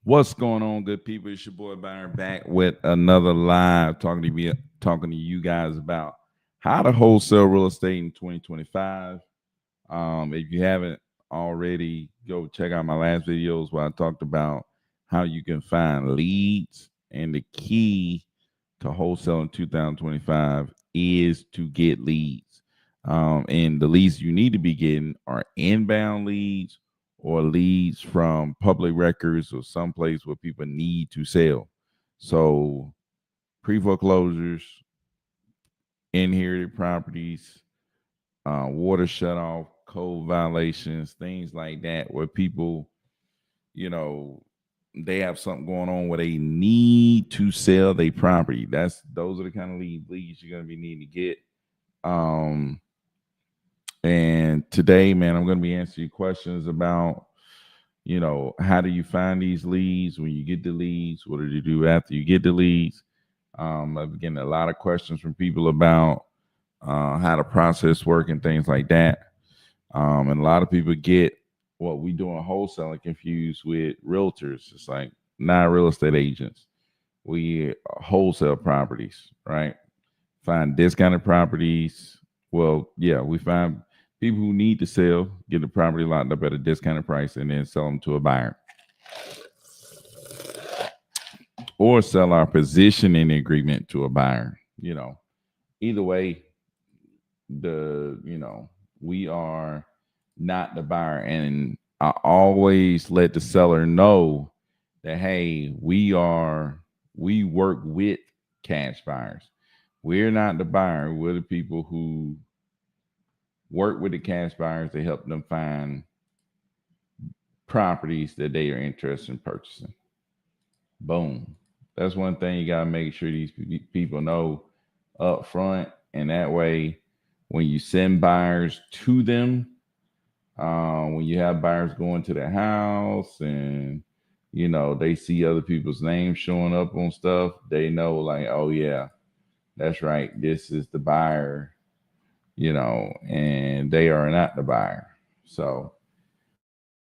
What's going on, good people? It's your boy Byron back with another live talking to you guys about how to wholesale real estate in 2025. If you haven't already, go check out my last videos where I talked about how you can find leads, and the key to wholesale in 2025 is to get leads. And the leads you need to be getting are inbound leads or leads from public records or someplace where people need to sell. So pre foreclosures, inherited properties, water shut off, code violations, things like that, where people, you know, they have something going on where they need to sell their property. Those are the kind of leads you're gonna be needing to get. Um, and today, man, I'm gonna be answering questions about, how do you find these leads when you get the leads? What do you do after you get the leads? I've been getting a lot of questions from people about how the process work and things like that. And a lot of people get what we do in wholesaling confused with realtors. It's like not real estate agents. We wholesale properties, right? Find discounted properties. Well, yeah, we find people who need to sell, get the property locked up at a discounted price, and then sell them to a buyer, or sell our positioning agreement to a buyer. Either way, we are not the buyer, and I always let the seller know that, hey, we work with cash buyers. We're not the buyer. We're the people who work with the cash buyers to help them find properties that they are interested in purchasing. Boom. That's one thing you got to make sure these people know up front. And that way, when you send buyers to them, when you have buyers going to their house and, they see other people's names showing up on stuff, they know, like, oh, yeah, that's right. This is the buyer, and they are not the buyer. So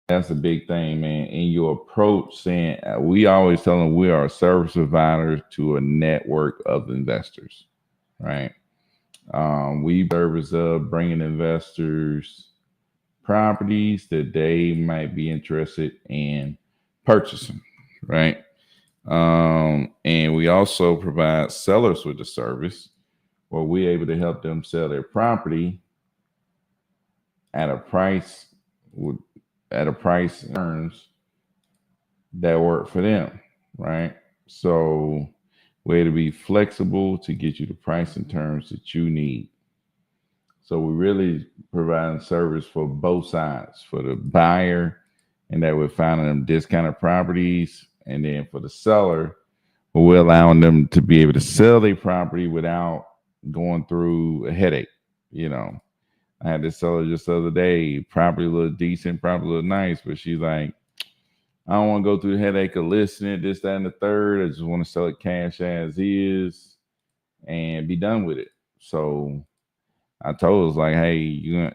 that's a big thing, man. In your approach, saying we always tell them we are a service provider to a network of investors, right? We service of bringing investors properties that they might be interested in purchasing, right? And we also provide sellers with the service where we're able to help them sell their property at a price terms that work for them, right? So we're to be flexible to get you the price and terms that you need. So we really provide service for both sides, for the buyer, and that we're finding them discounted properties, and then for the seller, we're allowing them to be able to sell their property without going through a headache. I had this seller just the other day, property look decent, property look nice, but she's like, I don't want to go through the headache of listing it, this, that, and the third. I just want to sell it cash as is and be done with it. So I told her, was like, hey, you're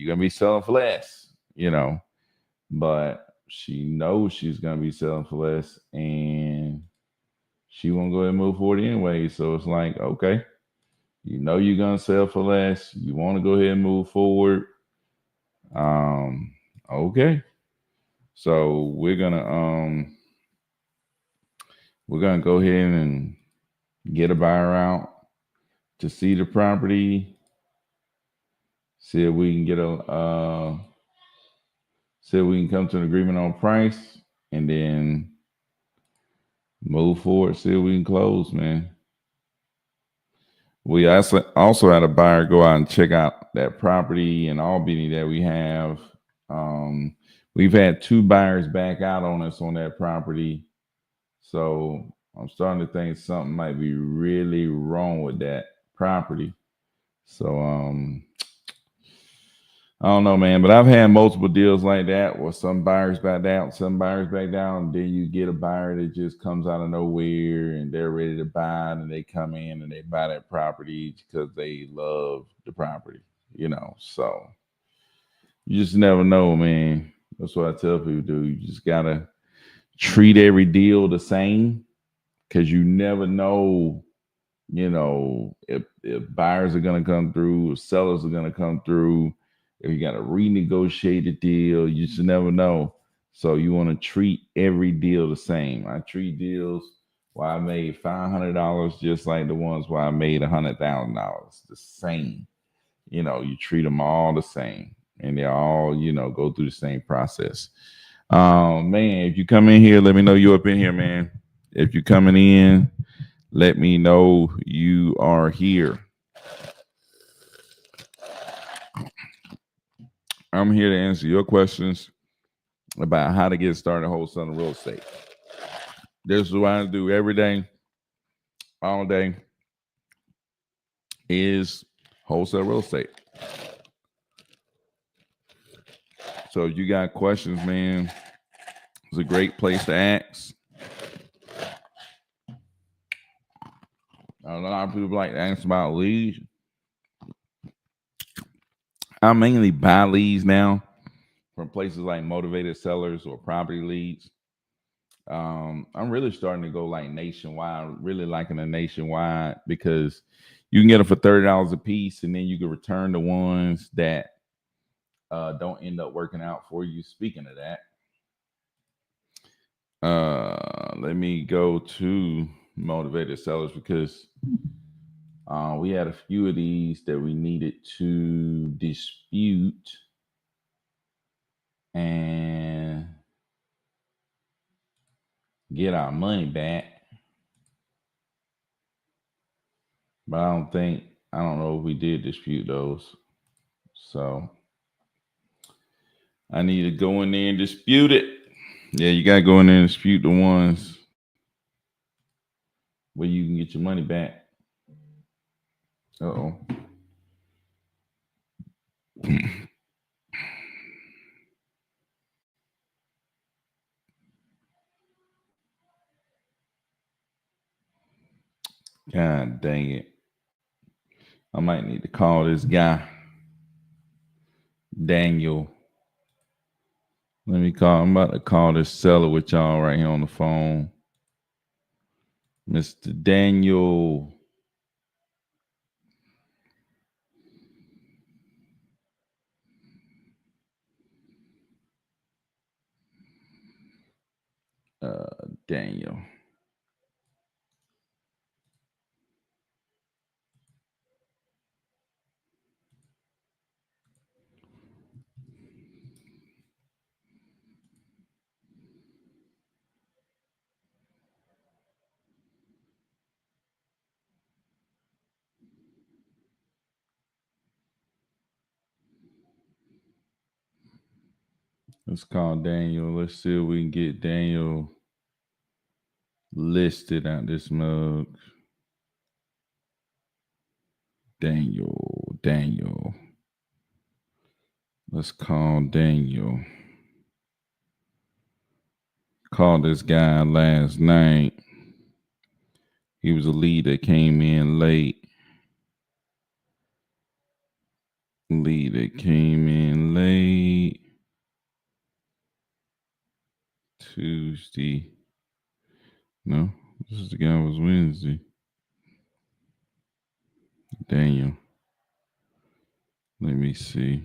gonna be selling for less, but she knows she's gonna be selling for less, and she won't go ahead and move forward anyway. So it's like, okay, you're gonna sell for less. You want to go ahead and move forward. Okay. So we're gonna go ahead and get a buyer out to see the property, see if we can see if we can come to an agreement on price, and then move forward, see if we can close, man. We also had a buyer go out and check out that property in Albany that we have. We've had two buyers back out on us on that property. So I'm starting to think something might be really wrong with that property. So I don't know, man, but I've had multiple deals like that where some buyers back down, and then you get a buyer that just comes out of nowhere and they're ready to buy, and they come in and they buy that property because they love the property, So you just never know, man. That's what I tell people do. You just gotta treat every deal the same because you never know, if buyers are going to come through, if sellers are going to come through, if you got to renegotiate the deal, you just never know. So you want to treat every deal the same. I treat deals where I made $500 just like the ones where I made $100,000, the same. You treat them all the same, and they all, go through the same process. Man, if you come in here, let me know you up in here, man. If you're coming in, let me know you are here. I'm here to answer your questions about how to get started wholesaling real estate. This is what I do every day, all day, is wholesale real estate. So if you got questions, man, it's a great place to ask. A lot of people like to ask about leads. I mainly buy leads now from places like Motivated Sellers or Property Leads. I'm really starting to go like nationwide, really liking the nationwide because you can get them for $30 a piece, and then you can return the ones that don't end up working out for you. Speaking of that, let me go to Motivated Sellers because we had a few of these that we needed to dispute and get our money back. But I don't know if we did dispute those. So I need to go in there and dispute it. Yeah, you got to go in there and dispute the ones where you can get your money back. Uh-oh. God dang it. I might need to call this guy, Daniel. I'm about to call this seller with y'all right here on the phone. Mr. Daniel. Daniel. Let's call Daniel. Let's see if we can get Daniel listed out this mug. Daniel. Let's call Daniel. Called this guy last night. He was a lead that came in late. Tuesday. No, this is the guy was Wednesday. Daniel. Let me see.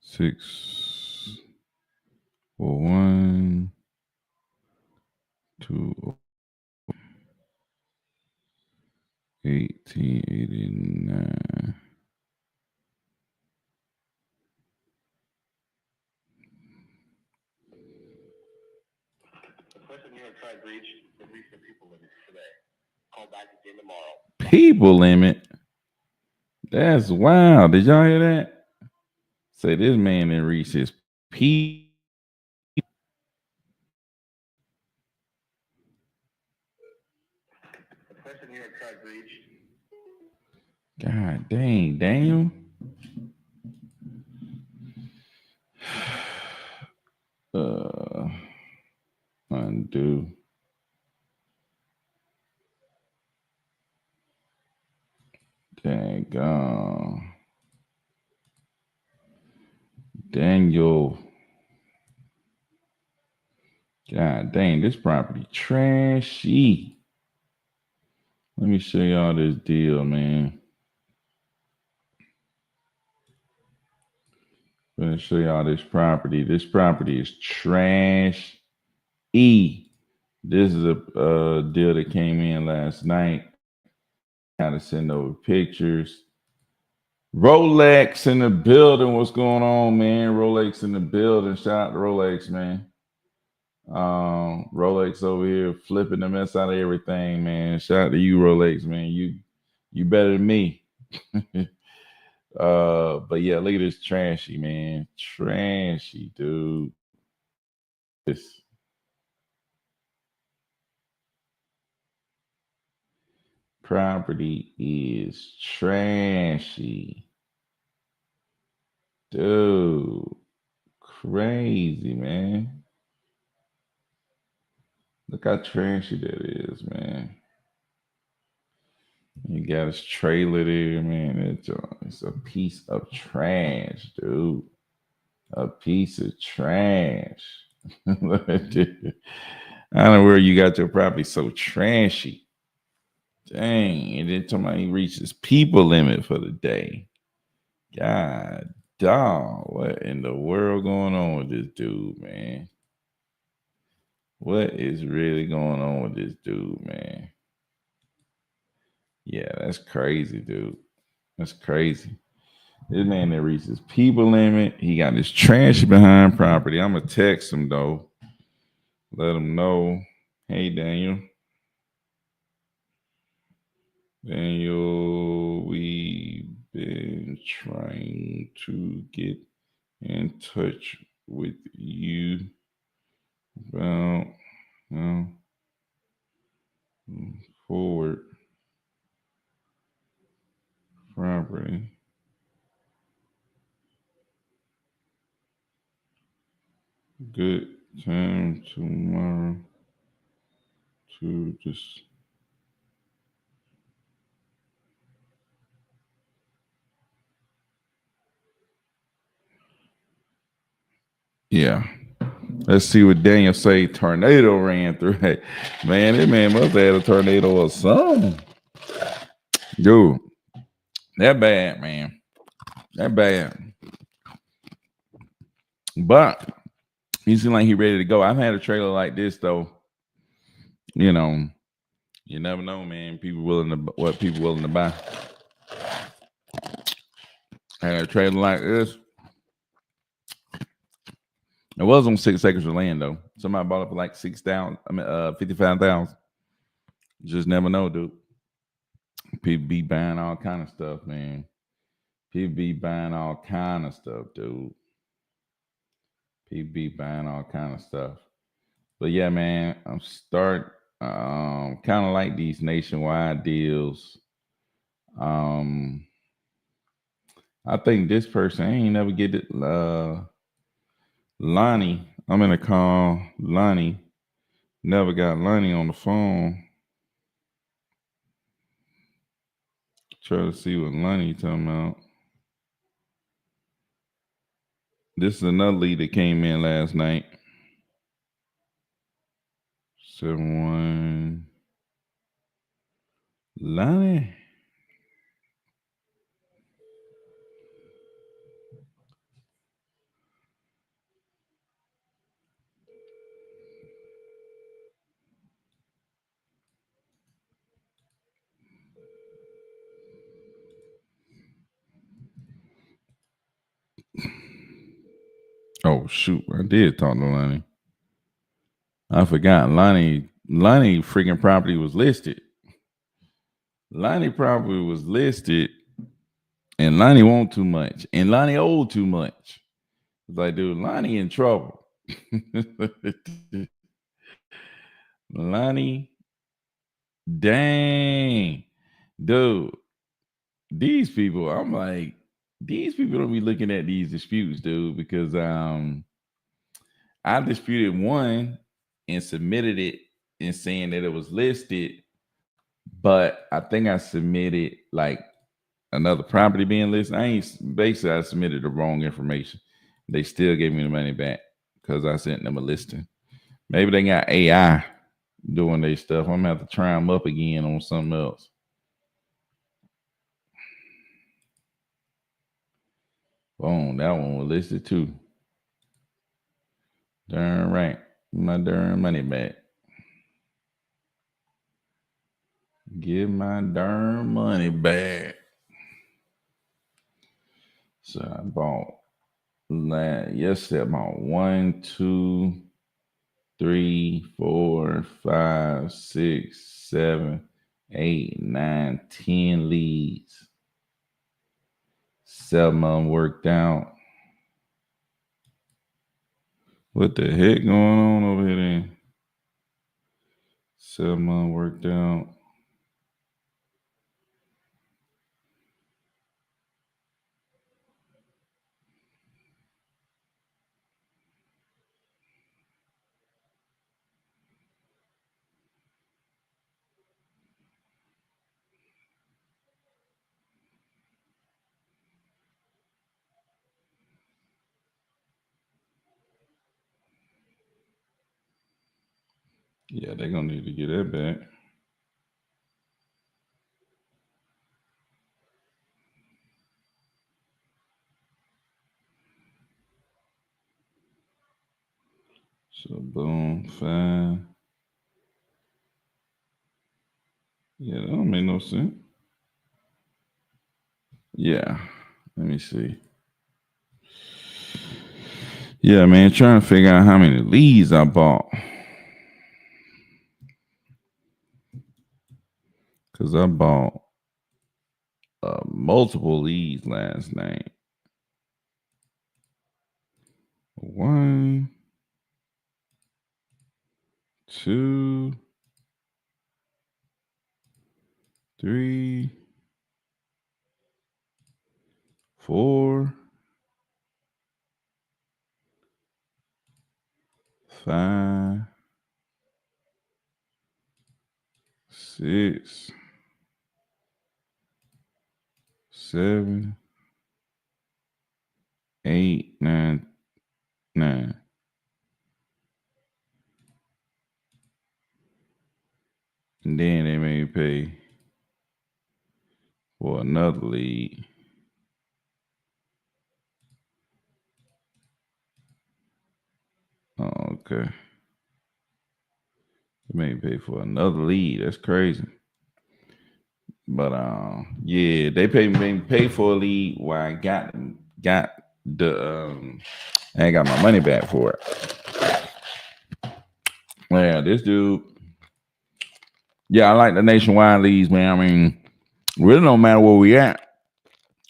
641 to 1889. The person you have tried to reach the people limit today. Call back again tomorrow. People limit? That's wild. Did y'all hear that? Say this man didn't reach his people. The person you have tried to reach. God dang, Daniel. Undo. Dang, Daniel. God dang, this property trashy. Let me show y'all this deal, man. I'm gonna show y'all this property. This property is trash. This is a deal that came in last night. Had to send over pictures. Rolex in the building. What's going on, man? Rolex in the building. Shout out to Rolex, man. Rolex over here flipping the mess out of everything, man. Shout out to you, Rolex, man. You better than me. But yeah, look at this trashy, man. Trashy, dude. This property is trashy. Dude. Crazy, man. Look how trashy that is, man. You got his trailer there, man. It's a piece of trash, dude. A piece of trash. I don't know where you got your property so trashy. Dang. And then somebody reaches people limit for the day. God dog. What in the world going on with this dude, man? What is really going on with this dude, man? Yeah, that's crazy, dude. That's crazy. This man that reaches people limit. He got this trash behind property. I'm gonna text him though. Let him know. Hey Daniel. Daniel, we've been trying to get in touch with you about forward property. Good time tomorrow to just yeah. Let's see what Daniel say. Tornado ran through. Hey, man, that man must have had a tornado or something. Dude, that bad, man. That bad. But he seemed like he ready to go. I've had a trailer like this though. You know, you never know, man. People willing to what people willing to buy. I had a trailer like this. It was on 6 acres of land though. Somebody bought it for like 6,000. 55,000. Just never know, dude. People be buying all kind of stuff, man. People be buying all kind of stuff, dude. People be buying all kind of stuff. But yeah, man, I'm kind of like these nationwide deals. I think this person I ain't never get it. Lonnie, I'm in a call. Lonnie, never got Lonnie on the phone. Try to see what Lonnie talking about. This is another lead that came in last night. 7-1. Lonnie. Oh shoot, I did talk to Lonnie. I forgot Lonnie freaking property was listed. Lonnie property was listed and Lonnie want too much. And Lonnie owed too much. It's like, dude, Lonnie in trouble. Lonnie, dang. Dude, these people, I'm like, these people don't be looking at these disputes, dude, because I disputed one and submitted it and saying that it was listed, but I think I submitted like another property being listed. I submitted the wrong information. They still gave me the money back because I sent them a listing. Maybe they got AI doing their stuff. I'm gonna have to try them up again on something else. Boom, that one was listed too. Darn right. My darn money back. Give my darn money back. So I bought yesterday. I bought 1, 2, 3, 4, 5, 6, 7, 8, 9, 10 leads. 7 of them worked out. What the heck going on over here then? 7 of them worked out. Yeah, they're gonna need to get that back. So boom, fine. Yeah, that don't make no sense. Yeah. Let me see. Yeah, man, trying to figure out how many leads I bought. Cause I bought multiple leads last night. 1, 2, 3, 4, 5, 6, 7, 8, 9, 9. And then they made me pay for another lead. Oh, okay. They made me pay for another lead. That's crazy. But yeah, they made me pay for a lead where I got the I ain't got my money back for it. Yeah, this dude. Yeah, I like the nationwide leads, man. I mean, really don't matter where we at.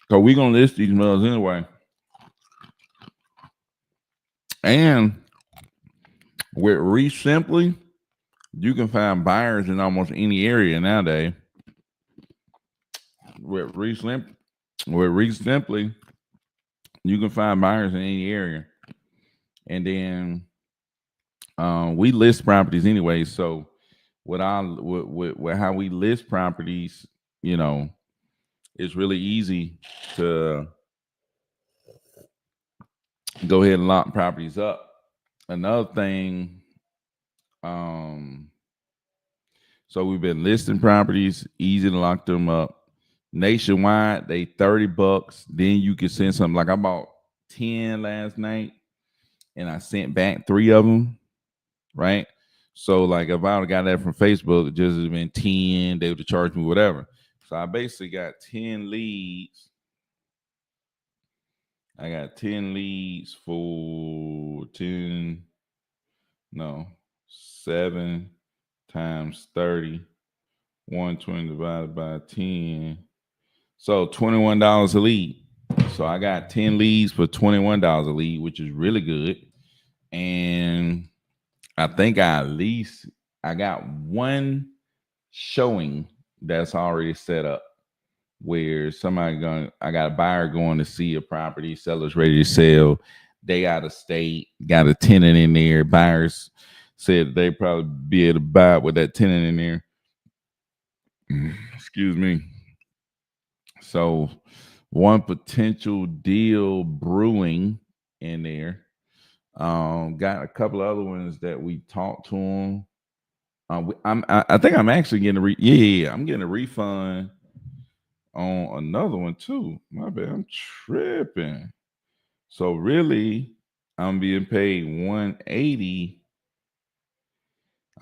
Cause we gonna list these mills anyway. And with Simply, you can find buyers in almost any area nowadays. With Simply, you can find buyers in any area. And then we list properties anyway. So with how we list properties, you know, it's really easy to go ahead and lock properties up. Another thing, so we've been listing properties, easy to lock them up. Nationwide, they $30. Then you can send something. Like I bought 10 last night, and I sent back 3 of them. Right. So like if I would have got that from Facebook, it just would have been 10. They would have charged me whatever. So I basically got 10 leads. I got 10 leads for 7 times 30. 120 divided by 10. So $21 a lead. So I got 10 leads for $21 a lead, which is really good. And I think I got one showing that's already set up where I got a buyer going to see a property, seller's ready to sell. They out of state, got a tenant in there. Buyers said they probably be able to buy it with that tenant in there. Excuse me. So one potential deal brewing in there. Got a couple of other ones that we talked to them. I think I'm actually getting yeah, I'm getting a refund on another one too. My bad, I'm tripping. So really, I'm being paid 180.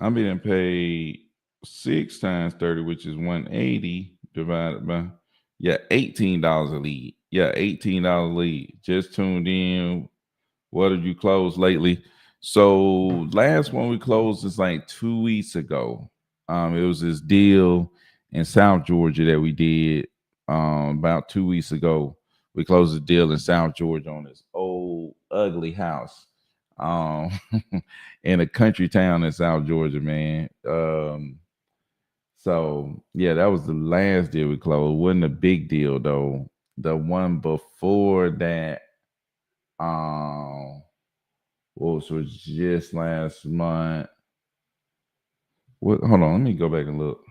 I'm being paid 6 times 30, which is 180 divided by $18 a lead. Yeah, $18 lead. Just tuned in. What did you close lately? So last one we closed is like 2 weeks ago. It was this deal in South Georgia that we did about 2 weeks ago. We closed a deal in South Georgia on this old ugly house um, in a country town in South Georgia, man. So yeah, that was the last deal we closed. Wasn't a big deal though. The one before that, um, was just last month. What? Hold on, let me go back and look.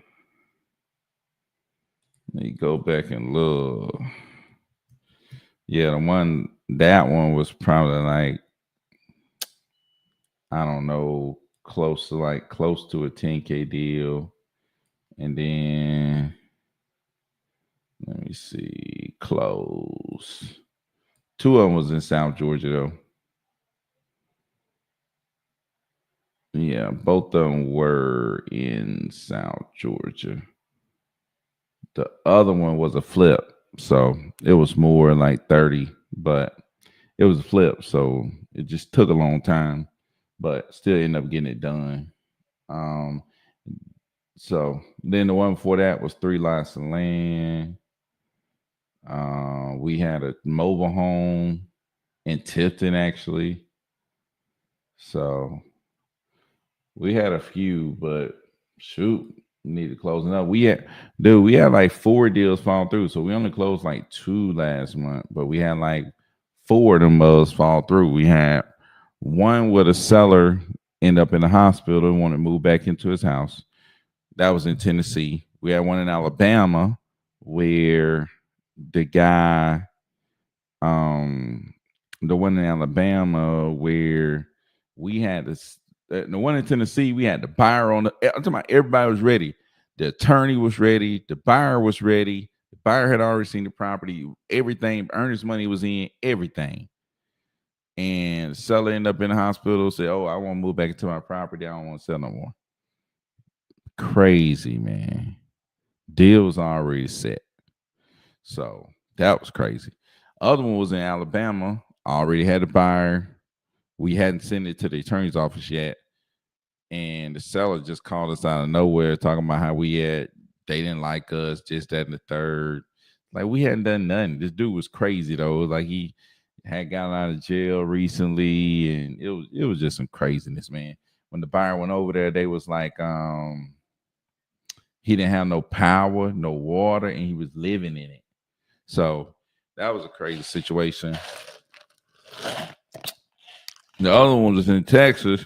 Let me go back and look. Yeah, that one was probably like, I don't know, close to a 10K deal. And then let me see, close. Two of them was in South Georgia though. Yeah, both of them were in South Georgia. The other one was a flip, so it was more like 30, but it was a flip, so it just took a long time, but still ended up getting it done. Um, so then the one before that was 3 lots of land. We had a mobile home in Tipton actually. So we had a few, but shoot, we need to close it up. We had like 4 deals fall through. So we only closed like 2 last month, but we had like 4 of them fall through. We had one with a seller end up in the hospital and want to move back into his house. That was in Tennessee. We had one in Alabama where the guy, um, the one in Alabama where we had this, the one in Tennessee, we had the buyer on the. I'm talking about everybody was ready. The attorney was ready. The buyer was ready. The buyer had already seen the property. Everything, earnest money was in everything. And the seller ended up in the hospital. Said, "Oh, I want to move back into my property. I don't want to sell no more." Crazy, man. Deal was already set. So that was crazy. Other one was in Alabama. Already had a buyer. We hadn't sent it to the attorney's office yet. And the seller just called us out of nowhere talking about how they didn't like us, just that and the third. Like we hadn't done nothing. This dude was crazy though. Like he had gotten out of jail recently, and it was just some craziness, man. When the buyer went over there, they was like, he didn't have no power, no water, and he was living in it. So that was a crazy situation. The other one was in Texas.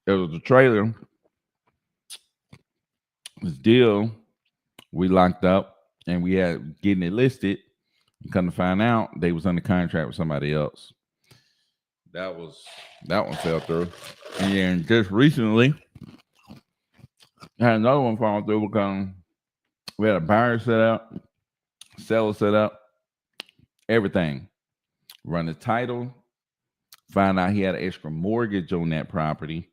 There was a trailer. This deal we locked up, and we had getting it listed. Come to find out, they was under contract with somebody else. That one fell through. And then just recently, I had another one fall through because we had a buyer set up, seller set up, everything. Run the title, find out he had an extra mortgage on that property.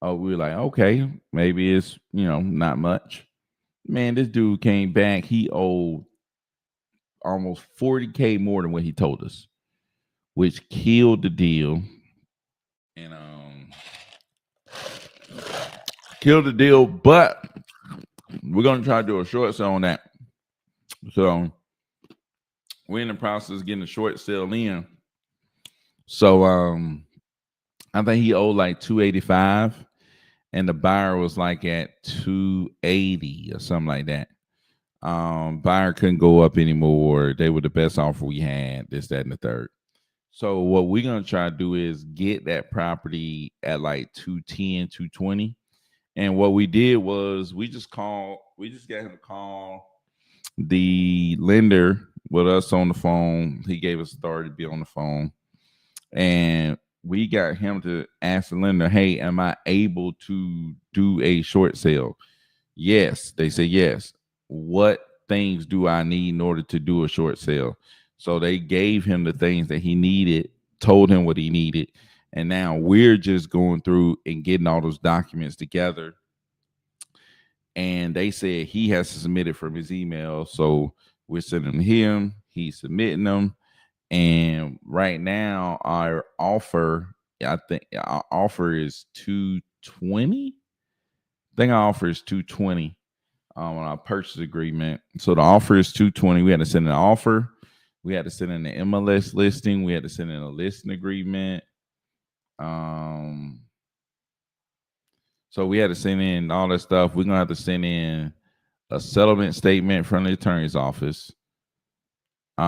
Oh, we were like, okay, maybe it's not much. Man, this dude came back. He owed almost 40K more than what he told us, which killed the deal. And killed the deal, but we're gonna try to do a short sale on that. So we're in the process of getting a short sale in. So I think he owed like 285, and the buyer was like at 280 or something like that. Buyer couldn't go up anymore. They were the best offer we had, this, that, and the third. So what we're gonna try to do is get that property at like 210, 220. And what we did was we just got him to call the lender with us on the phone. He gave us authority to be on the phone. And we got him to ask the lender, hey, am I able to do a short sale? Yes. They say yes. What things do I need in order to do a short sale? So they gave him the things that he needed, told him what he needed. And now we're just going through and getting all those documents together. And they said he has to submit it from his email. So we're sending him, he's submitting them. And right now, our offer, I think our offer is 220. I think our offer is 220 on our purchase agreement. So the offer is 220. We had to send an offer. We had to send in the MLS listing. We had to send in a listing agreement. So we had to send in all that stuff. We're gonna have to send in a settlement statement from the attorney's office. We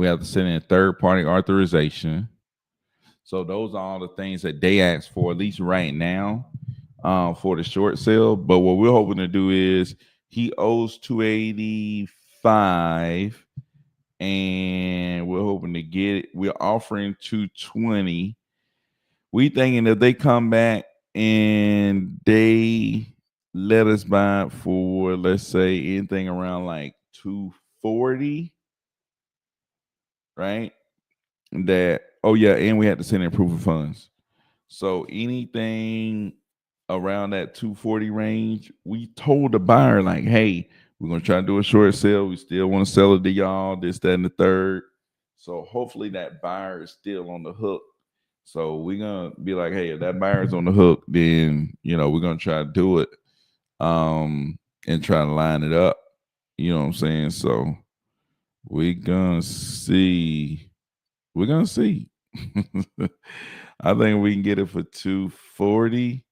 have to send in third party authorization. So those are all the things that they ask for, at least right now, for the short sale. But what we're hoping to do is he owes 285, and we're hoping to get it. We're offering 220. We thinking if they come back and they let us buy it for, let's say, anything around like 240, right? That, oh yeah, and we had to send in proof of funds. So anything around that 240 range, we told the buyer, like, hey, we're gonna try to do a short sale. We still want to sell it to y'all, this, that, and the third. So hopefully that buyer is still on the hook. So we're gonna be like, hey, if that buyer's on the hook, then we're gonna try to do it. And try to line it up. You know what I'm saying? So we're gonna see. We're gonna see. I think we can get it for 240.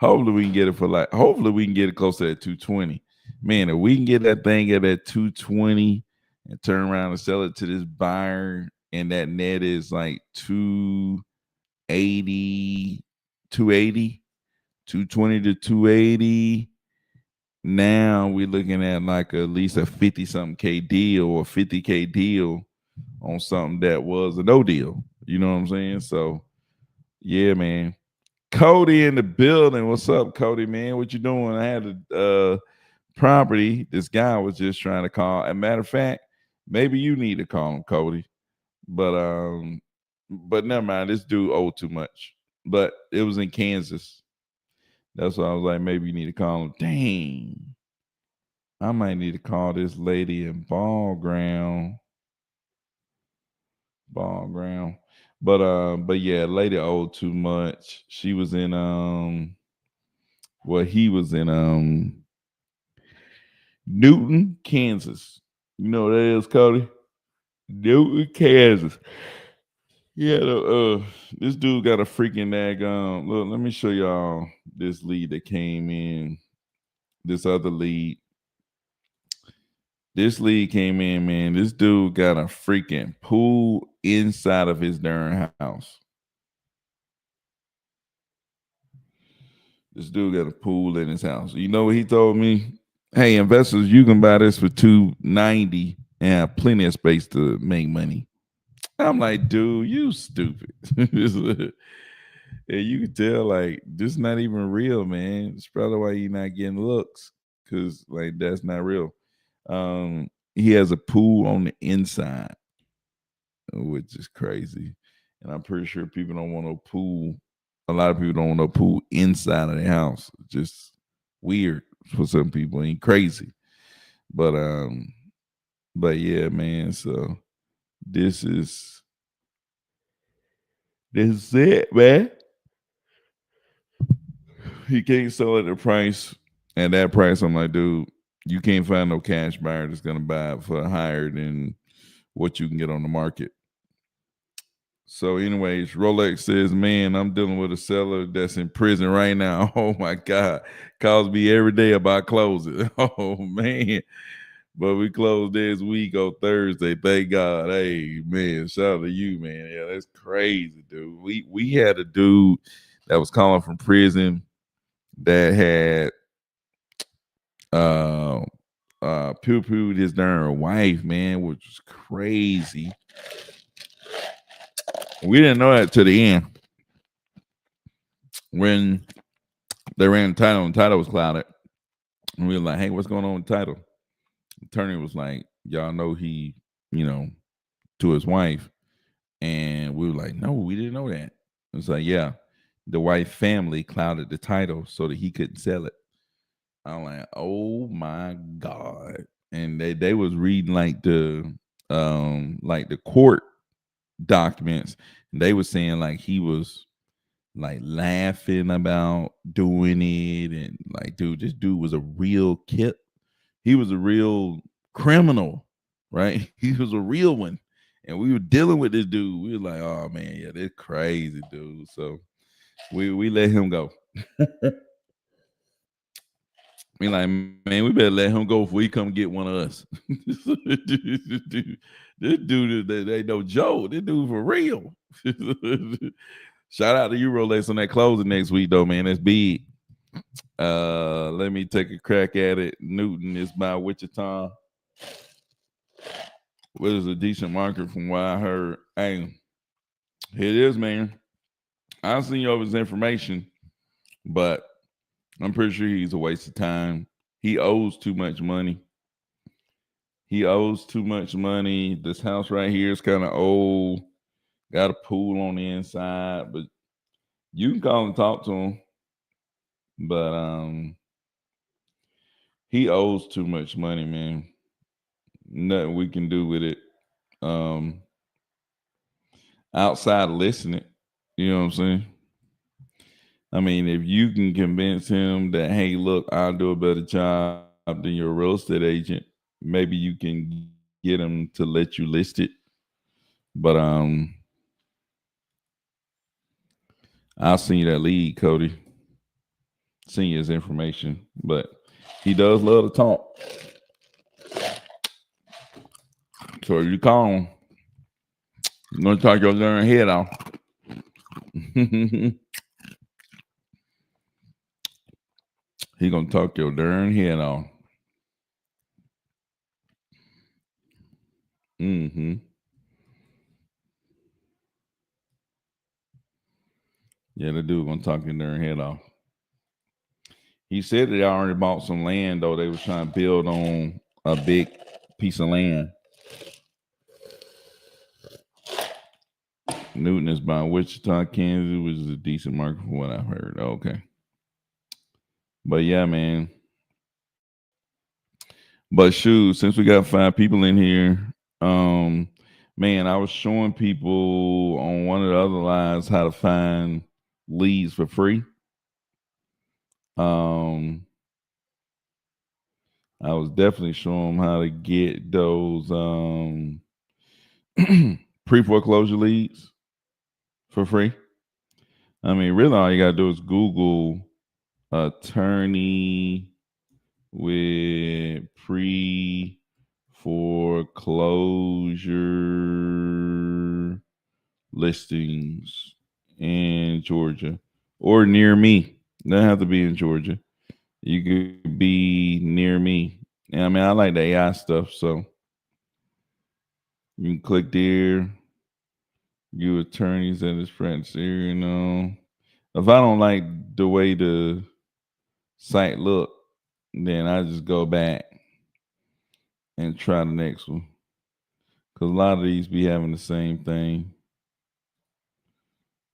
Hopefully we can get it for hopefully we can get it close to that 220. Man, if we can get that thing at that 220 and turn around and sell it to this buyer, and that net is like 280, 280, 220 to 280. Now we're looking at like at least a 50 something K deal or 50K deal on something that was a no deal. You know what I'm saying? So yeah, man. Cody in the building. What's up, Cody, man? What you doing? I had a property. This guy was just trying to call. As a matter of fact, maybe you need to call him, Cody. But never mind. This dude owed too much. But it was in Kansas. That's why I was like, maybe you need to call him. Dang. I might need to call this lady in Ball Ground. But yeah, lady owed too much. She was in he was in Newton, Kansas. You know what that is, Cody? Newton, Kansas. Yeah, this dude got a freaking daggone. Look, let me show y'all this lead that came in. This other lead. This lead came in, man. This dude got a freaking pool inside of his darn house. This dude got a pool in his house. You know what he told me? Hey, investors, you can buy this for $290 and have plenty of space to make money. I'm like, dude, you stupid. And you can tell, like, this is not even real, man. It's probably why you're not getting looks, because like that's not real. He has a pool on the inside, which is crazy. And I'm pretty sure people don't want no pool. A lot of people don't want no pool inside of their house. Just weird for some people. Ain't crazy. But yeah, man. So this is it, man. He can't sell at the price. At that price, I'm like, dude, you can't find no cash buyer that's gonna buy it for higher than what you can get on the market. So, anyways, Rolex says, man, I'm dealing with a seller that's in prison right now. Oh my God. Calls me every day about closing. Oh man. But we closed this week on Thursday. Thank God. Hey, man, shout out to you, man. Yeah, that's crazy, dude. We had a dude that was calling from prison that had poo-pooed his darn wife, man, which was crazy. We didn't know that to the end when they ran the title and the title was clouded. And we were like, hey, what's going on with the title? Attorney was like, y'all know he, you know, to his wife. And we were like, no, we didn't know that. It's like, yeah, the wife family clouded the title so that he couldn't sell it. I'm like, oh my God. And they was reading like the court documents. And they was saying like he was like laughing about doing it, and like, dude, this dude was a real kid. He was a real criminal, right? He was a real one. And we were dealing with this dude. We were like, oh man, yeah, this crazy dude. So we let him go. We like, man, we better let him go before he come get one of us. This dude, they ain't no joke. This dude for real. Shout out to you, Rolex, on that closing next week, though, man. That's big. Let me take a crack at it. Newton is by Wichita. What is a decent market from what I heard? Hey, here it is, man. I'll send you over his information, but I'm pretty sure he's a waste of time. He owes too much money. He owes too much money. This house right here is kind of old. Got a pool on the inside, but you can call and talk to him. But he owes too much money, man. Nothing we can do with it. Um, outside of listening, you know what I'm saying? I mean, if you can convince him that, hey, look, I'll do a better job than your real estate agent, maybe you can get him to let you list it. But I'll send you that lead, Cody. Send you his information. But he does love to talk. So if you call him, you're gonna talk your darn head off. He gonna talk your darn head off. Mm-hmm. Yeah, the dude gonna talk your darn head off. He said that they already bought some land though. They was trying to build on a big piece of land. Newton is by Wichita, Kansas, which is a decent market from what I've heard. Okay. But yeah, man. But shoot, since we got 5 people in here, man, I was showing people on one of the other lines how to find leads for free. Um, I was definitely showing them how to get those pre foreclosure leads for free. I mean, really, all you gotta do is Google attorney with pre foreclosure listings in Georgia or near me. Doesn't have to be in Georgia. You could be near me. And I mean, I like the AI stuff, so you can click there. You attorneys at his friends here, you know. If I don't like the way the site look, then I just go back and try the next one. Cause a lot of these be having the same thing.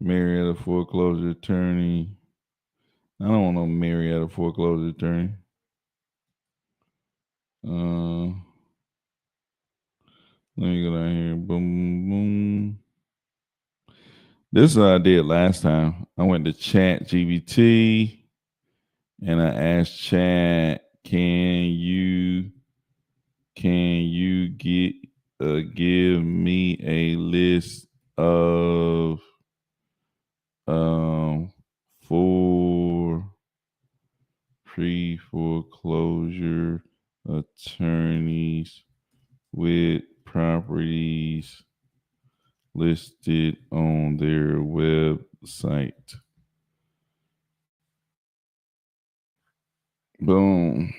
Marietta foreclosure attorney. I don't want no Marietta foreclosure attorney. Uh, let me go down here. Boom, boom. This is what I did last time. I went to Chat GBT and I asked Chat, can you give me a list of um for pre-foreclosure attorneys with properties listed on their website. Boom.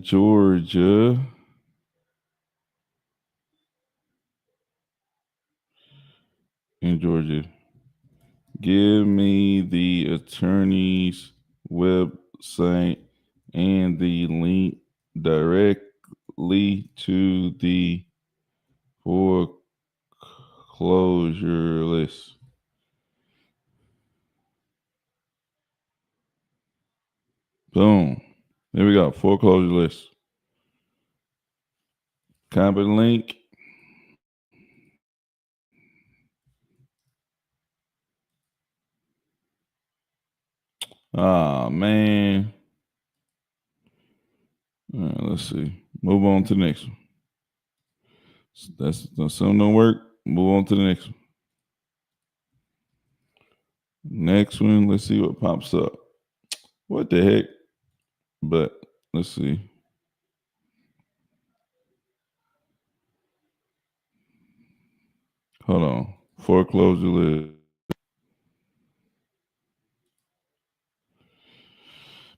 Georgia. In Georgia. Give me the attorney's website and the link directly to the foreclosure list. Boom. There we go. Foreclosure list. Copy the link. Ah, man. All right, let's see. Move on to the next one. That's something don't work. Move on to the next one. Next one. Let's see what pops up. What the heck? But let's see. Hold on. Foreclosure list.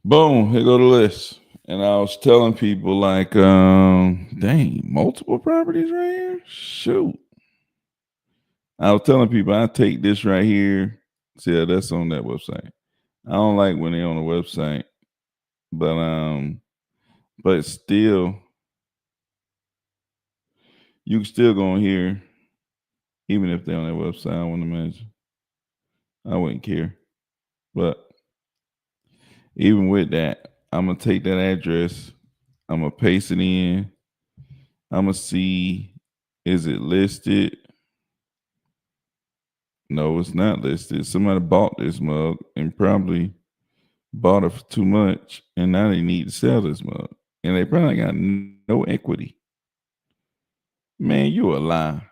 Boom, here go the list. And I was telling people like, dang, multiple properties right here? Shoot. I was telling people I take this right here. See, that's on that website. I don't like when they're on the website, but still, you can still go on here, even if they're on that website. I wouldn't imagine. I wouldn't care. But even with that, I'm gonna take that address. I'm gonna paste it in. I'm gonna see, is it listed? No, it's not listed. Somebody bought this mug and probably bought it for too much, and now they need to sell this mug, and they probably got no equity. Man, you a lie.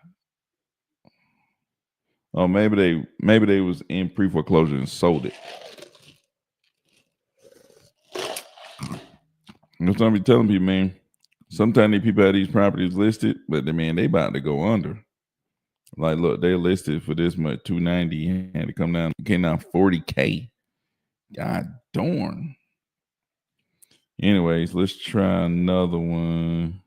Oh, maybe they was in pre foreclosure and sold it. That's what I be telling people, man. Sometimes these people have these properties listed, but they about to go under. Like, look, they listed for this much, 290, had to come down, came down 40K. God darn. Anyways, let's try another one.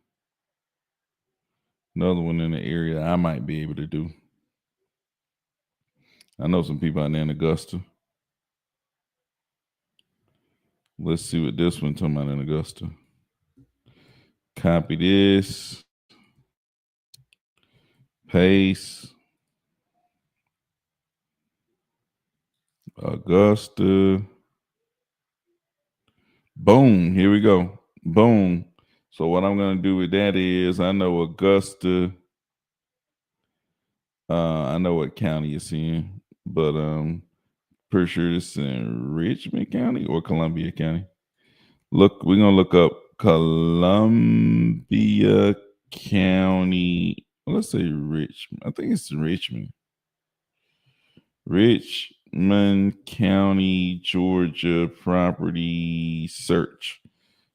Another one in the area I might be able to do. I know some people out there in Augusta. Let's see what this one talking about in Augusta. Copy this. Paste. Augusta. Boom. Here we go. Boom. So what I'm gonna do with that is I know Augusta. I know what county it's in, but pretty sure it's in Richmond County or Columbia County. Look, we're gonna look up Columbia County. Let's say Richmond. I think it's Richmond. Richmond County, Georgia property search.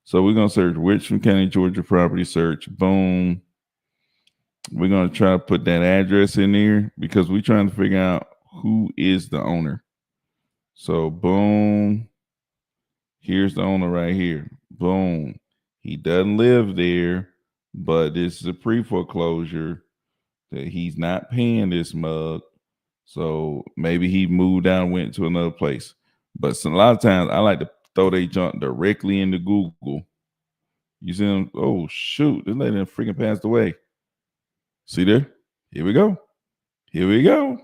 So we're gonna search Richmond County, Georgia property search. Boom. We're gonna try to put that address in there because we're trying to figure out who is the owner. So boom. Here's the owner right here. Boom. He doesn't live there, but this is a pre-foreclosure that he's not paying this mug. So maybe he moved down, went to another place. But a lot of times I like to throw they junk directly into Google. You see them? Oh shoot, this lady freaking passed away. See there? Here we go. Here we go.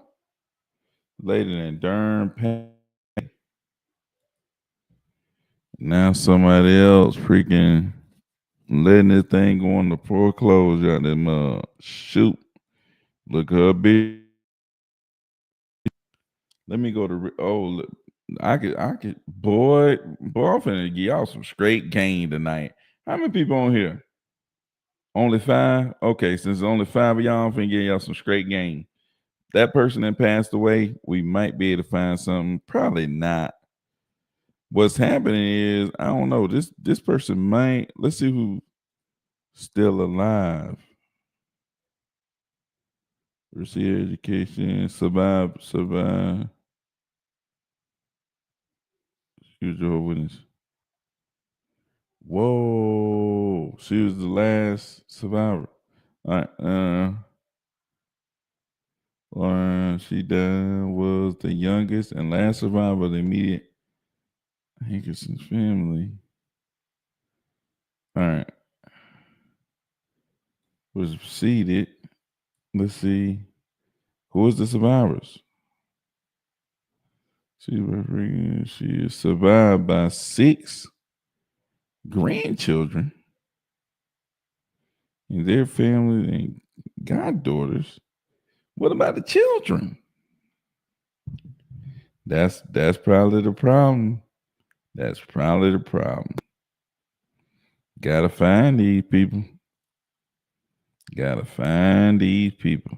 Lady than darn passed. Now somebody else freaking letting this thing go on the foreclosure out there. Shoot. Look her big. Let me go to look, boy, I'm finna give y'all some straight game tonight. How many people on here? Only 5? Okay, since only 5 of y'all, I'm finna give y'all some straight game. That person that passed away, we might be able to find something. Probably not. What's happening is, I don't know, this person might, let's see who's still alive. Receive education, survive. Use Jehovah's Witness. Whoa. She was the last survivor. All right. Lauren, she died, was the youngest and last survivor of the immediate Hankerson's family. All right. Was preceded. Let's see. Who is the survivors? She is survived by 6 grandchildren and their family and goddaughters. What about the children? That's probably the problem. That's probably the problem. Gotta find these people. Gotta find these people.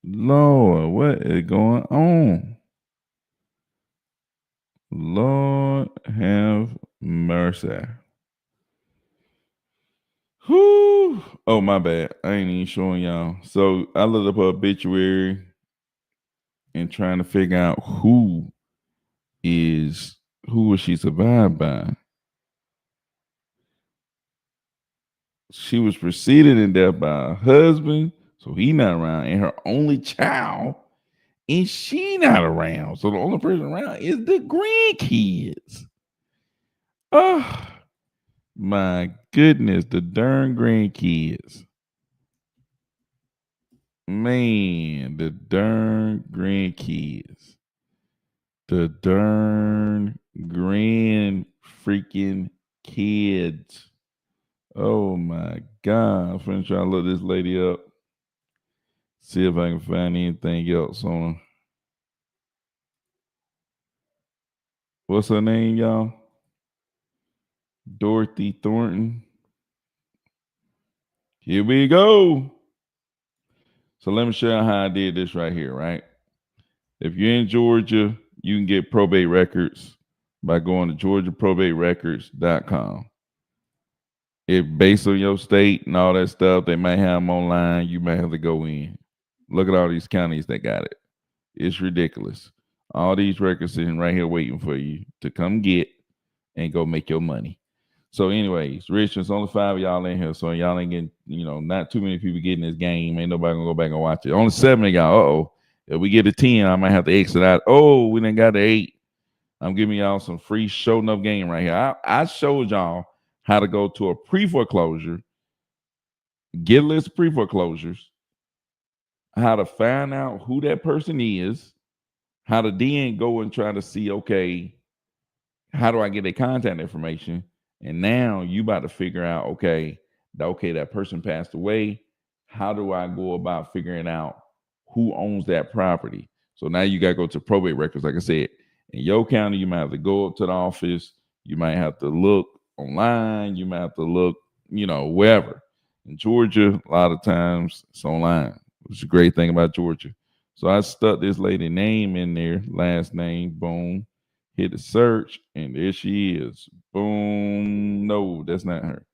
Lord, what is going on? Lord have mercy. Whew. Oh, my bad. I ain't even showing y'all. So I looked up her obituary and trying to figure out who was she survived by. She was preceded in death by her husband, so he not around, and her only child, and she not around. So the only person around is the grandkids. Oh my goodness, the darn grandkids. Man, the darn grandkids. The darn grand freaking kids. Oh my God. I'm finna try to look this lady up. See if I can find anything else on her. What's her name, y'all? Dorothy Thornton. Here we go. So let me show you how I did this right here, right? If you're in Georgia, you can get probate records by going to georgiaprobaterecords.com. It based on your state and all that stuff, they might have them online. You might have to go in. Look at all these counties that got it. It's ridiculous. All these records sitting right here waiting for you to come get and go make your money. So, anyways, Rich, there's only 5 of y'all in here, so y'all ain't getting, not too many people getting this game. Ain't nobody gonna go back and watch it. Only 7 of y'all. Uh-oh. If we get a 10, I might have to exit out. Oh, we done got to 8. I'm giving y'all some free show enough game right here. I showed y'all how to go to a pre-foreclosure, get a list of pre-foreclosures, how to find out who that person is, how to then go and try to see, okay, how do I get their contact information? And now you about to figure out, okay, that person passed away. How do I go about figuring out who owns that property? So now you got to go to probate records. Like I said, in your county, you might have to go up to the office. You might have to look online. You might have to look, wherever. In Georgia, a lot of times it's online, which is a great thing about Georgia. So I stuck this lady name in there, last name, boom. Hit the search, and there she is. Boom. No, that's not her.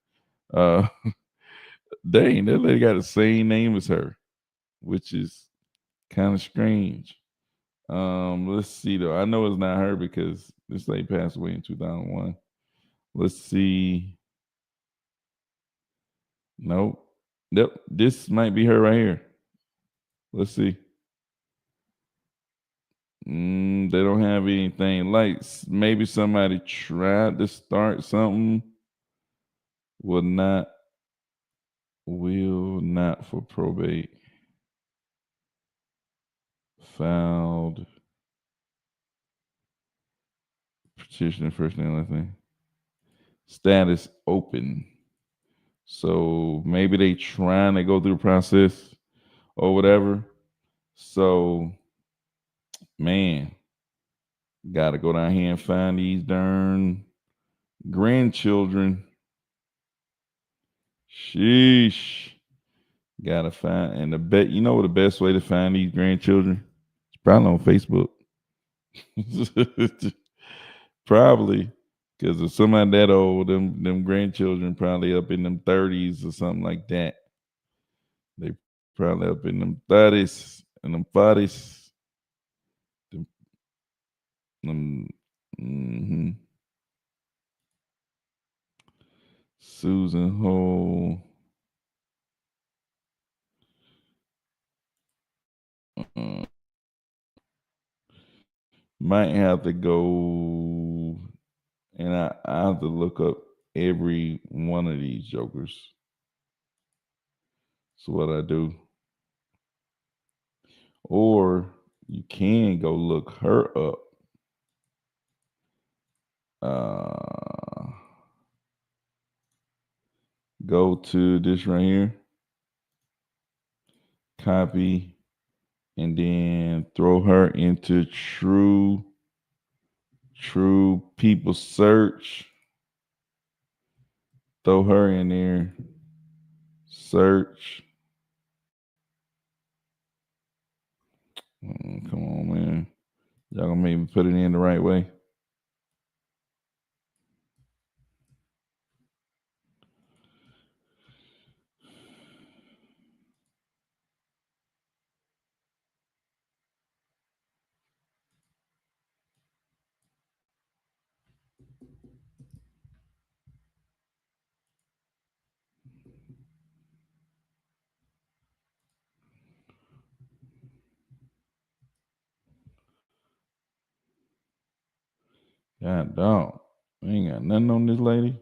Uh dang, that lady got the same name as her, which is kind of strange. Let's see though. I know it's not her because this lady passed away in 2001. Let's see. Nope. Yep, this might be her right here. Let's see. They don't have anything. Like maybe somebody tried to start something. Will not for probate. Filed petition, first name, last name. Status open. So maybe they trying to go through the process or whatever. So, man, got to go down here and find these darn grandchildren. Sheesh. Got to find, and the best way to find these grandchildren? It's probably on Facebook. Probably. Because if somebody that old, them grandchildren probably up in them 30s or something like that. They probably up in them 30s and them 40s. Mm-hmm. Susan Hole. Uh, might have to go, and I have to look up every one of these jokers. So what I do, or you can go look her up. Uh, go to this right here, copy, and then throw her into true people search. Throw her in there, search. Come on, man. Y'all gonna make me put it in the right way. God dog. I ain't got nothing on this lady.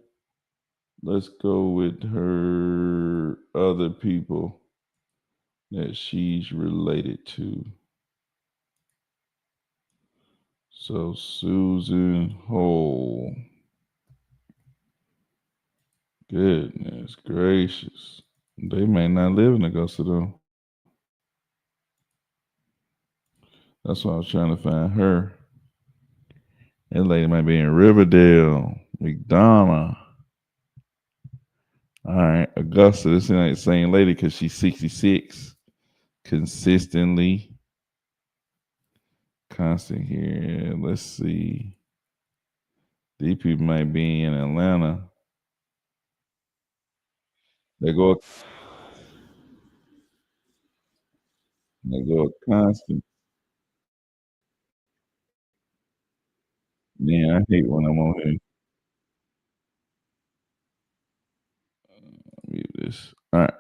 Let's go with her other people that she's related to. So Susan Hole. Goodness gracious. They may not live in Augusta though. That's why I was trying to find her. That lady might be in Riverdale, McDonough. All right, Augusta. This ain't the same lady because she's 66 consistently. Constant here. Let's see. These people might be in Atlanta. They go. They go constant. Man, I hate when I'm on here. Mute this. All right.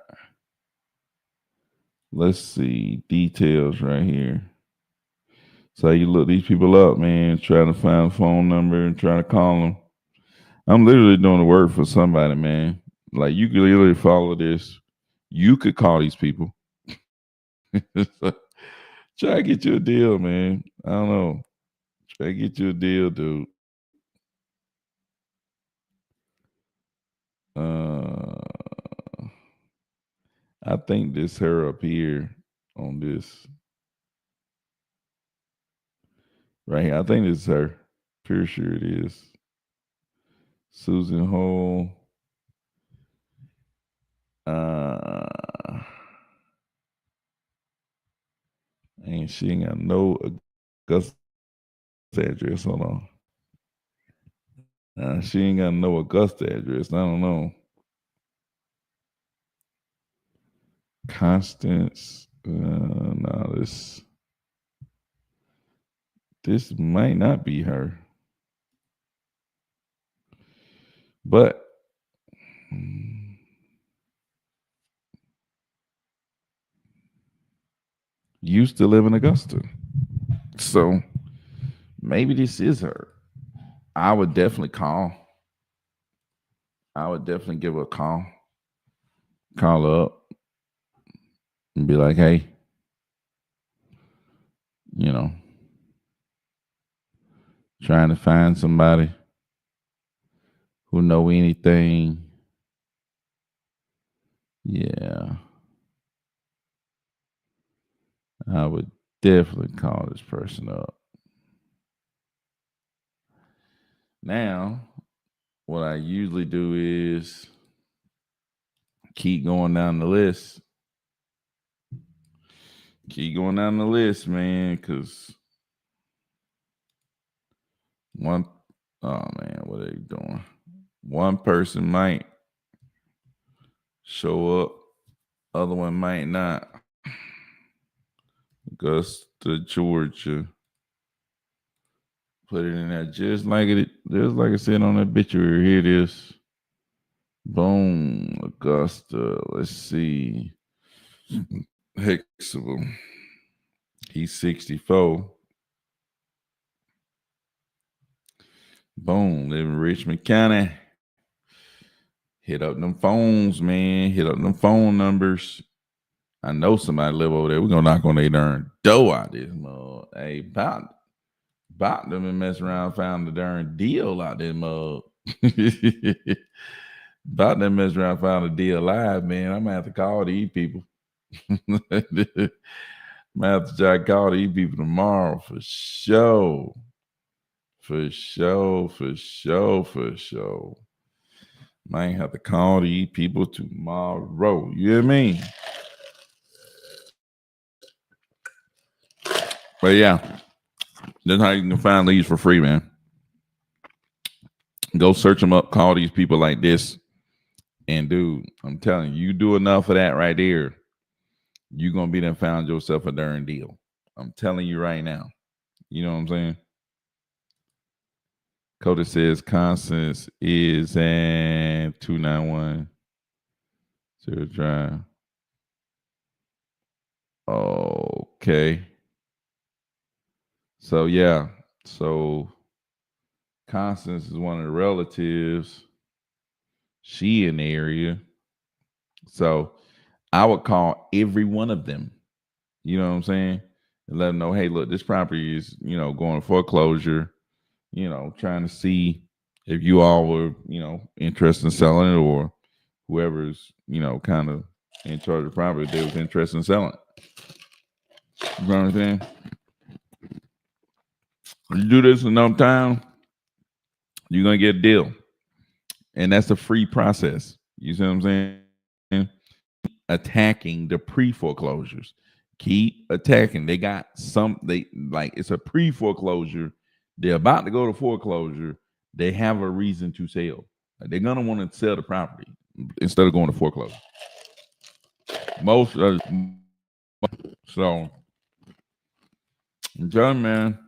Let's see details right here. So you look these people up, man. Trying to find a phone number and trying to call them. I'm literally doing the work for somebody, man. Like you could literally follow this. You could call these people. Try to get you a deal, man. I don't know. Try to get you a deal, dude. Uh, I think this her up here on this right here. I think this is her. Pretty sure it is. Susan Hole. And she ain't got no Augusta address. Hold on. She ain't got no Augusta address. I don't know. Constance. No, this might not be her. But used to live in Augusta. So maybe this is her. I would definitely call. I would definitely give her a call. Call her up and be like, hey, you know, trying to find somebody who know anything. Yeah. I would definitely call this person up. Now, what I usually do is keep going down the list. Keep going down the list, man, because one, oh man, what are they doing? One person might show up, other one might not. Augusta, Georgia. Put it in there just like I said on the obituary. Here it is. Boom, Augusta. Let's see. Hexable. He's 64. Boom, live in Richmond County. Hit up them phones, man. Hit up them phone numbers. I know somebody live over there. We're gonna knock on their darn door out this mug. Hey, about them and mess around, found the darn deal out there mug. About them mess around, found a deal live, man. I'm gonna have to call these people. I'm gonna have to try to call these people tomorrow for sure. For sure, for sure, for sure. Might have to call these people tomorrow. You hear me? But yeah, that's how you can find leads for free, man. Go search them up, call these people like this. And dude, I'm telling you, you do enough of that right there, you're gonna be done found yourself a darn deal. I'm telling you right now. You know what I'm saying? Coda says Constance is at 291 Zero Drive. Okay. So yeah. So Constance is one of the relatives. She in the area. So I would call every one of them. You know what I'm saying? And let them know, hey, look, this property is, going to foreclosure, trying to see if you all were, interested in selling it, or whoever's, kind of in charge of the property, they was interested in selling it. You know what I'm saying? When you do this enough time, you're gonna get a deal. And that's a free process. You see what I'm saying? Attacking the pre-foreclosures. Keep attacking. They got they like it's a pre-foreclosure. They're about to go to foreclosure. They have a reason to sell. Like, they're gonna want to sell the property instead of going to foreclosure. Most so I'm telling you, man,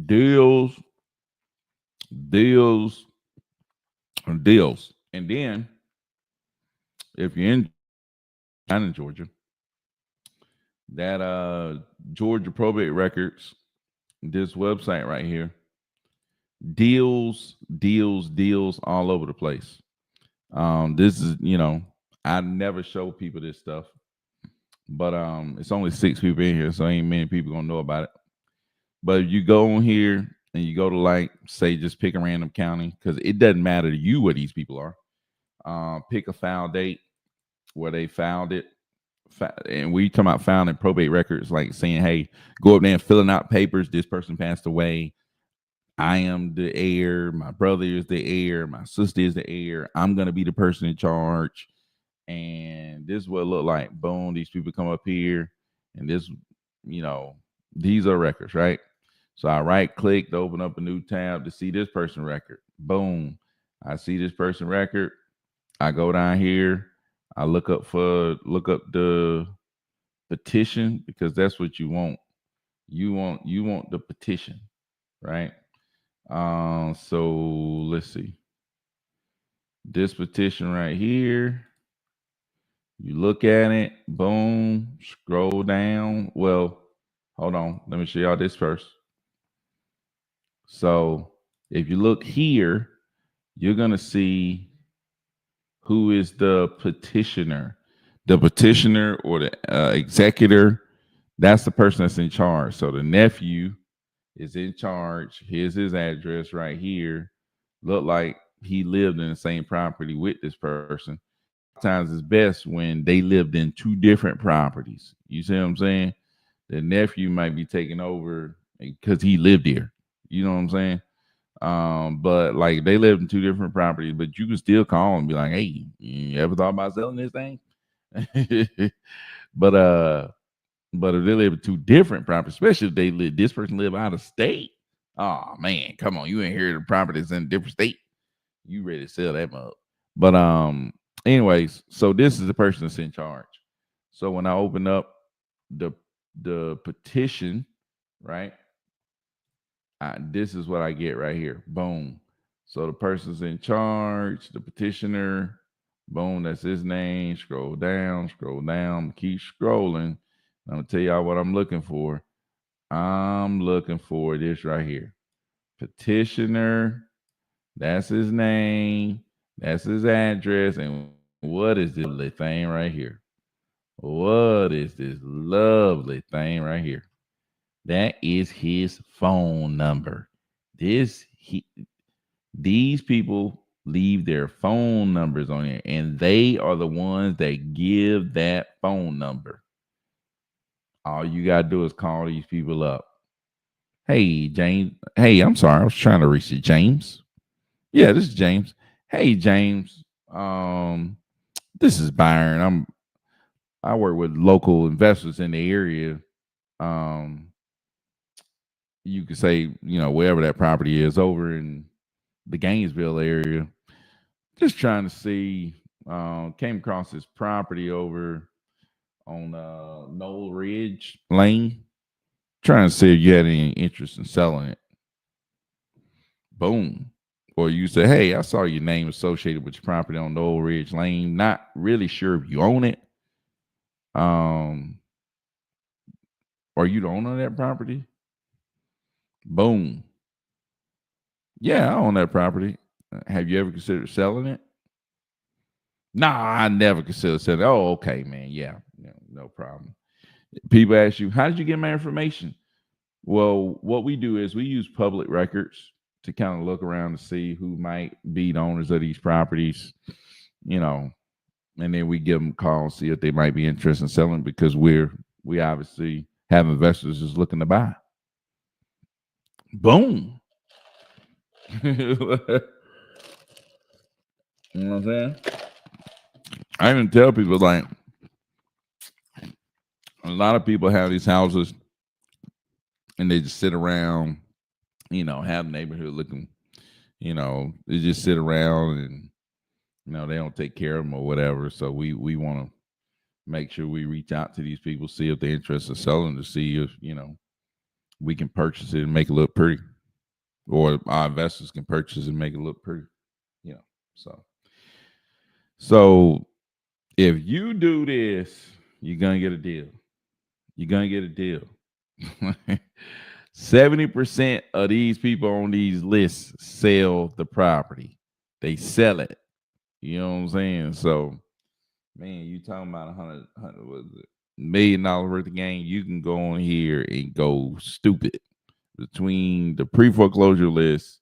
deals, deals, deals. And then if you're in Georgia, that Georgia probate records, this website right here, deals, deals, deals all over the place. This is, I never show people this stuff, but it's only 6 people in here, so ain't many people gonna know about it. But if you go on here and you go to, like, say, just pick a random county, because it doesn't matter to you where these people are. Pick a file date where they filed it. And we talking about filing probate records, like saying, hey, go up there and filling out papers. This person passed away. I am the heir. My brother is the heir. My sister is the heir. I'm going to be the person in charge. And this is what it looked like. Boom. These people come up here. And this, these are records, right? So I right click to open up a new tab to see this person record. Boom. I see this person record. I go down here. I look up the petition, because that's what you want. You want the petition, right? So let's see. This petition right here. You look at it, boom, scroll down. Well, hold on. Let me show y'all this first. So if you look here, you're gonna see who is the petitioner. The petitioner, or the executor, that's the person that's in charge. So the nephew is in charge. Here's his address right here. Look like he lived in the same property with this person. Times it's best when they lived in two different properties. You see what I'm saying? The nephew might be taking over because he lived here. You know what I'm saying? But like, they lived in two different properties, but you can still call and be like, hey, you ever thought about selling this thing? but but if they live in two different properties, especially if this person live out of state. Oh man, come on, you ain't hear the properties in a different state. You ready to sell that up. But anyways, so this is the person that's in charge. So when I open up the petition, right? This is what I get right here. Boom. So the person's in charge, the petitioner, boom, that's his name. Scroll down, keep scrolling. I'm gonna tell y'all what I'm looking for. I'm looking for this right here. Petitioner, that's his name, that's his address, and what is this lovely thing right here? What is this lovely thing right here? That is his phone number. This he These people leave their phone numbers on here, and they are the ones that give that phone number. All you gotta do is call these people up. Hey, James. Hey, I'm sorry, I was trying to reach you, James. Yeah, this is James. Hey, James. This is Byron. I work with local investors in the area. Um, you could say, wherever that property is over in the Gainesville area. Just trying to see. Came across this property over on Knoll Ridge Lane. Trying to see if you had any interest in selling it. Boom. Or you say, hey, I saw your name associated with your property on Knoll Ridge Lane. Not really sure if you own it. Um, are you the owner of that property? Boom. Yeah, I own that property. Have you ever considered selling it? Nah, I never considered selling it. Oh, okay, man. Yeah, no problem. People ask you, how did you get my information? Well, what we do is we use public records to kind of look around to see who might be the owners of these properties, you know, and then we give them a call, see if they might be interested in selling because we obviously have investors just looking to buy. Boom. You know what I'm saying? I even tell people like a lot of people have these houses and they just sit around, have the neighborhood looking, they just sit around and they don't take care of them or whatever. So we want to make sure we reach out to these people, see if they're interested in selling, to see if we can purchase it and make it look pretty, or our investors can purchase and make it look pretty. You know, so if you do this, you're gonna get a deal. You're gonna get a deal. 70% of these people on these lists sell the property. They sell it. You know what I'm saying? So, man, you talking about $100 million worth of game? You can go on here and go stupid between the pre-foreclosure list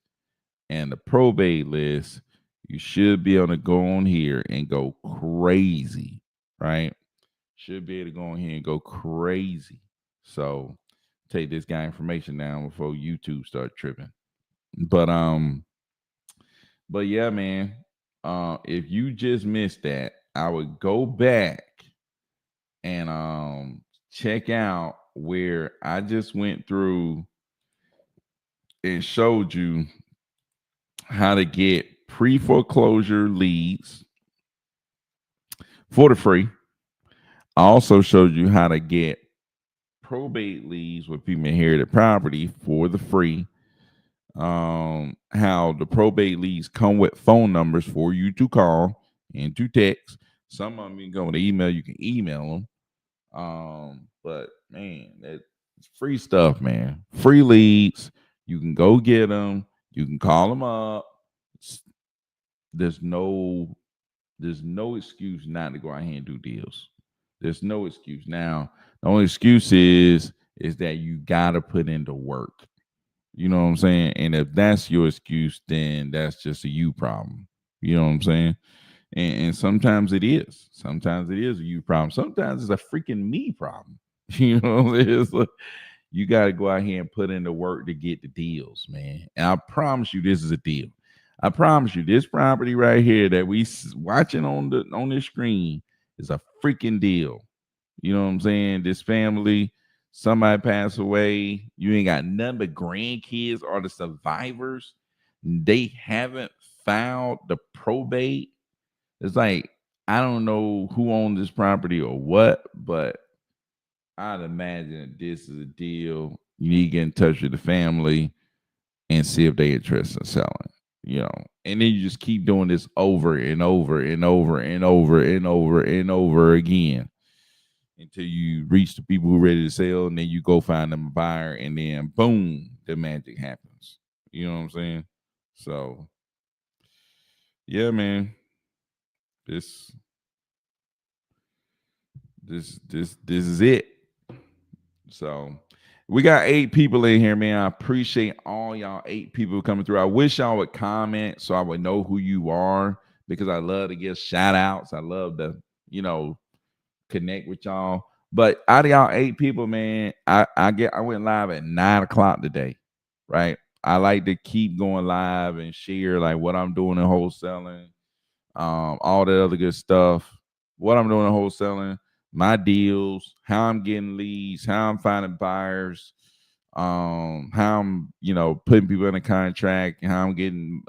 and the probate list. You should be able to go on here and go crazy, right? Should be able to go on here and go crazy. So take this guy information down before YouTube start tripping. But yeah, man. If you just missed that, I would go back and check out where I just went through and showed you how to get pre-foreclosure leads for the free. I also showed you how to get probate leads with people inherited property for the free. How the probate leads come with phone numbers for you to call and to text. Some of them you can go with the email, you can email them. But man, that's free stuff, man. Free leads. You can go get them. You can call them up. There's no excuse not to go out here and do deals. There's no excuse. Now, the only excuse is that you gotta put in the work. You know what I'm saying? And if that's your excuse, then that's just a you problem. You know what I'm saying? And sometimes it is. Sometimes it is a you problem. Sometimes it's a freaking me problem. You know, it's like, you got to go out here and put in the work to get the deals, man. And I promise you, this is a deal. I promise you, this property right here that we watching on this screen is a freaking deal. You know what I'm saying? This family, somebody passed away. You ain't got none but grandkids or the survivors. They haven't filed the probate. It's like, I don't know who owned this property or what, but I'd imagine that this is a deal. You need to get in touch with the family and see if they're interested in selling. you know, and then you just keep doing this over and over and over and over and over and over again until you reach the people who are ready to sell, and then you go find them a buyer, and then boom, the magic happens. You know what I'm saying? So yeah, man, this this is it. So we got 8 people in here, man. I appreciate all y'all 8 people coming through. I wish y'all would comment so I would know who you are, because I love to give shout outs. I love to, you know, connect with y'all. But out of y'all 8 people, man, I went live at 9 o'clock today, right? I like to keep going live and share like what I'm doing in wholesaling, all the other good stuff, what I'm doing in wholesaling, my deals, how I'm getting leads, how I'm finding buyers, how I'm, you know, putting people in a contract, how I'm getting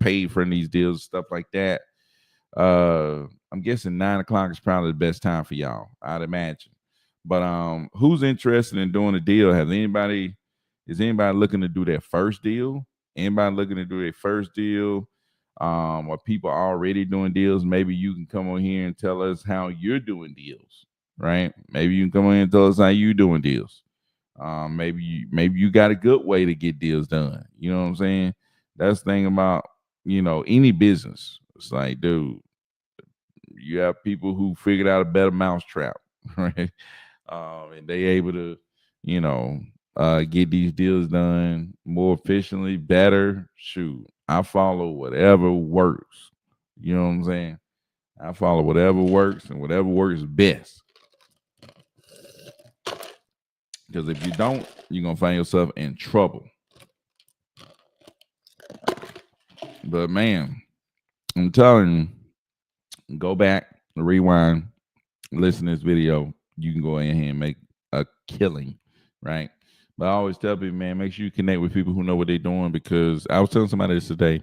paid for these deals, stuff like that. I'm guessing 9 o'clock is probably the best time for y'all, I'd imagine. But who's interested in doing a deal? Is anybody looking to do their first deal? Anybody looking to do their first deal? Or people already doing deals? Maybe you can come on here and tell us how you're doing deals, right? Maybe you can come on here and tell us how you doing deals. Maybe you got a good way to get deals done. You know what I'm saying? That's the thing about, you know, any business. It's like, dude, you have people who figured out a better mousetrap, right? And they able to, you know, get these deals done more efficiently, better. Shoot, I follow whatever works. You know what I'm saying? I follow whatever works and whatever works best. Because if you don't, you're gonna find yourself in trouble. But man, I'm telling you, go back, rewind, listen to this video. You can go in here and make a killing, right? But I always tell people, man, make sure you connect with people who know what they're doing, because I was telling somebody this today.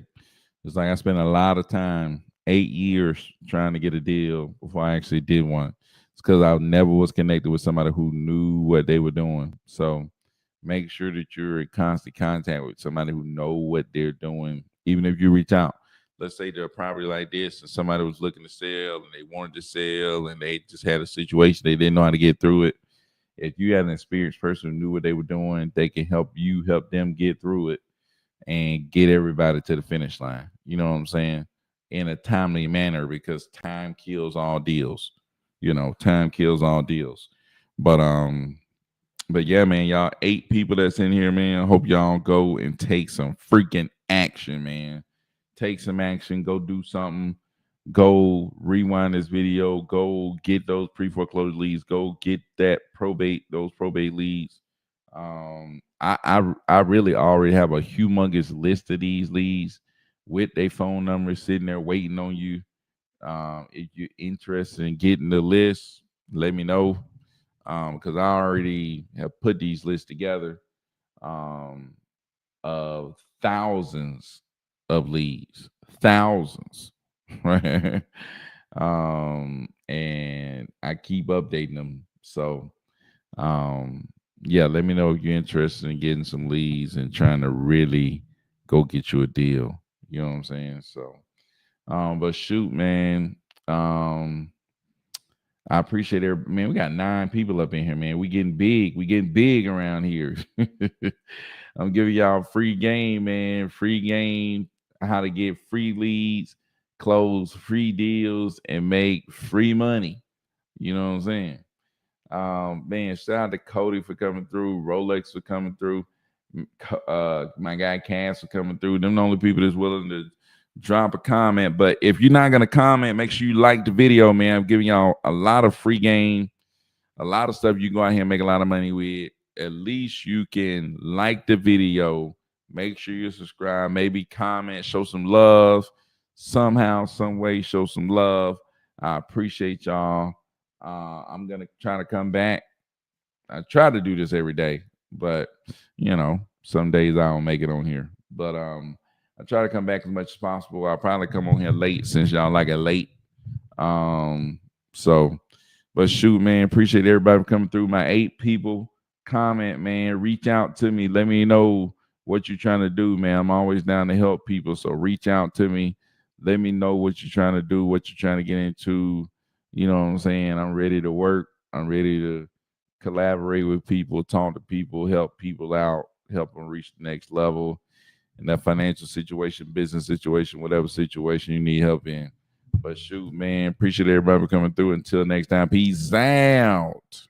It's like I spent a lot of time, 8 years, trying to get a deal before I actually did one. It's because I never was connected with somebody who knew what they were doing. So make sure that you're in constant contact with somebody who know what they're doing, even if you reach out. Let's say they're a property like this and somebody was looking to sell and they wanted to sell and they just had a situation they didn't know how to get through it. If you had an experienced person who knew what they were doing, they can help you help them get through it and get everybody to the finish line. You know what I'm saying? In a timely manner, because time kills all deals. You know, time kills all deals. But but yeah, man, y'all 8 people that's in here, man. I hope y'all go and take some freaking action, man. Take some action. Go do something. Go rewind this video. Go get those pre-foreclosure leads. Go get those probate leads. I really already have a humongous list of these leads with their phone numbers sitting there waiting on you. If you're interested in getting the list, let me know. Because I already have put these lists together, um, of thousands of leads, thousands, right? And I keep updating them. So, um, yeah, let me know if you're interested in getting some leads and trying to really go get you a deal. You know what I'm saying? So, but shoot, man. I appreciate it. Man, we got 9 people up in here, man. We getting big. We getting big around here. I'm giving y'all free game, man. Free game, how to get free leads, close free deals, and make free money. You know what I'm saying? Man, shout out to Cody for coming through, Rolex for coming through, my guy Cass for coming through. Them the only people that's willing to drop a comment. But if you're not gonna comment, make sure you like the video, man. I'm giving y'all a lot of free game, a lot of stuff you can go out here and make a lot of money with. At least you can like the video, make sure you subscribe, maybe comment, show some love, somehow, some way, show some love. I appreciate y'all. I'm gonna try to come back. I try to do this every day, but you know, some days I don't make it on here. But I try to come back as much as possible. I'll probably come on here late since y'all like it late. So, but shoot, man, appreciate everybody for coming through. My 8 people comment, man. Reach out to me. Let me know what you're trying to do, man. I'm always down to help people. So reach out to me. Let me know what you're trying to do, what you're trying to get into. You know what I'm saying? I'm ready to work. I'm ready to collaborate with people, talk to people, help people out, help them reach the next level in that financial situation, business situation, whatever situation you need help in. But shoot, man, appreciate everybody for coming through. Until next time, peace out.